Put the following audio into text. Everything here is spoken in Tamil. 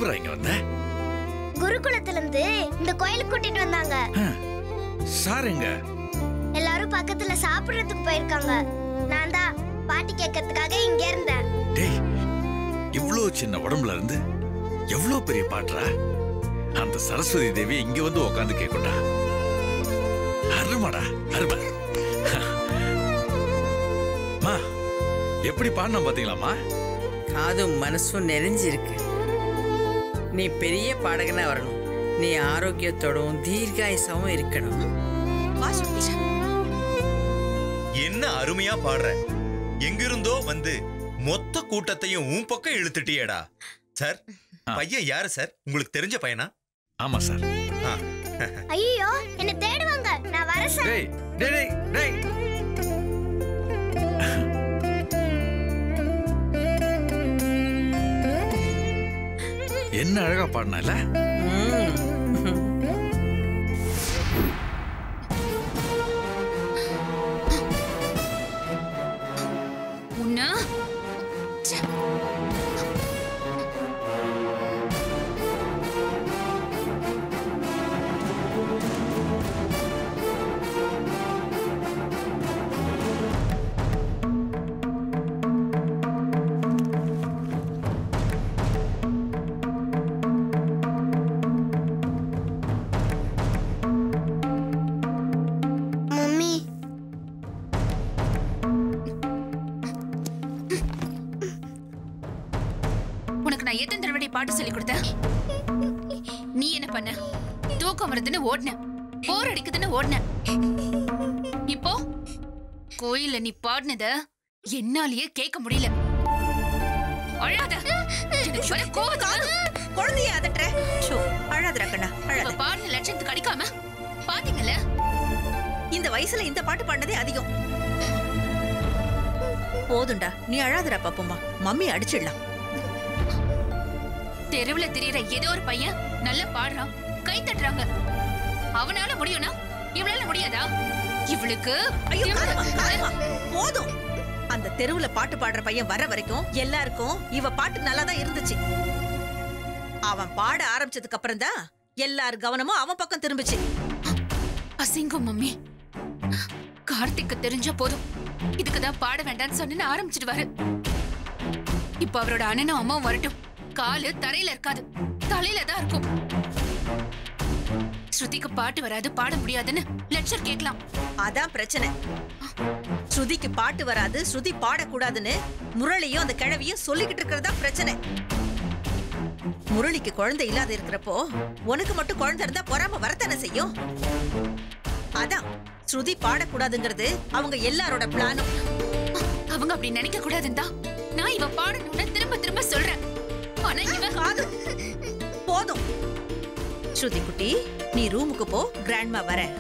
எப்பரா இங்க வந்த? குருகுலத்துல இருந்து இந்த கோயிலுக்கு கூட்டிட்டு வந்தாங்க. சார் எங்க? எல்லாரும் பக்கத்துல சாப்பிடுறதுக்கு போயிருக்காங்க. நான் தான் பாட்டி கேட்கறதுக்காக இங்க இருந்தேன். டேய், இவ்ளோ சின்ன உடம்புல இருந்து எவ்ளோ பெரிய பாட்டுறா. அந்த சரஸ்வதி தேவி இங்க வந்து உட்கார்ந்து கேக்குண்டா. அருமாடா, அருமா. மா, எப்படி பாடினா பாத்தீங்களாமா? காதும் மனசும் நிறைஞ்சிருக்கு. நீ பெரிய பாடகனா வரணும். நீ ஆரோக்கியத்தோடும் தீர்காயுசாவும் இருக்கணும். என்ன அருமையா பாடுற. எங்கிருந்தோ வந்து மொத்த கூட்டத்தையும் உன் பக்கம் இழுத்துட்டியேடா. சார், பையன் யாரு சார்? உங்களுக்கு தெரிஞ்ச பையனா? ஆமா சார். ஐயோ, என்ன தேடுவாங்க. நான் வரேன் சார். டேய் டேய் டேய். என்ன அழகா பாடினால. உன்ன எத்தனை தடவை பாட்டு சொல்லி கொடுத்த? நீ என்ன பண்ண? தூக்கம் வருதுன்னு ஓடுன, போர் அடிக்குதுன்னு ஓடுன. இப்போ கோயில்ல நீ பாடினத என்னாலேயே கேட்க முடியல. அழாத. குழந்தைய அதட்டுற. அழாதடா கண்ணா, அழாத. பாடின லட்சத்துக்கு அடிக்காம பாத்தீங்கல்ல. இந்த வயசுல இந்த பாட்டு பாடினதே அதிகம். போதுண்டா, நீ அழாதடா பாப்போமா. மம்மி அடிச்சிடலாம். தெருவுல திரியற ஏதோ ஒரு பையன் நல்லா பாடுறான், கை தட்டுறாங்க. அவனால முடியும்னா இவளால முடியாதா? இவளுக்கு போதும். அந்த தெருவுல பாட்டு பாடுற பையன் வர வரைக்கும் எல்லாருக்கும் இவ பாட்டு நல்லாதான் இருந்துச்சு. அவன் பாட ஆரம்பிச்சதுக்கு அப்புறம் தான் எல்லார் கவனமும் அவன் பக்கம் திரும்பிச்சு. அசிங்கம் மம்மி. கார்த்திக்கு தெரிஞ்ச போதும் இதுக்குதான் பாட வேண்டாம்னு சொன்னு ஆரம்பிச்சிடுவாரு. இப்ப அவரோட அண்ணனும் அம்மாவும் வரட்டும், காலு தரையில இருக்காது, தலையில தான் இருக்கும். ஸ்ருதிக்கு பாட்டு வராது, பாட முடியாதுன்னு லெக்சர் கேட்கலாம். அதான் பிரச்சனை. ஸ்ருதிக்கு பாட்டு வராது, ஸ்ருதி பாடக்கூடாதுன்னு முரளியும் அந்த கிழவியும் சொல்லிக்கிட்டு இருக்கிறதா பிரச்சனை. முரளிக்கு குழந்தை இல்லாத இருக்கிறப்போ உனக்கு மட்டும் குழந்தை இருந்தா பொறாம வரத்தானே செய்யும். அதான் ஸ்ருதி பாடக்கூடாதுங்கிறது அவங்க எல்லாரோட பிளானும். அவங்க அப்படி நினைக்க கூடாதுன்னு நான் இவ பாடணும்னு திரும்ப திரும்ப சொல்றேன். போதும் ஸ்ருதி குட்டி, நீ ரூமுக்கு போ. கிராண்ட்மா வரேன்.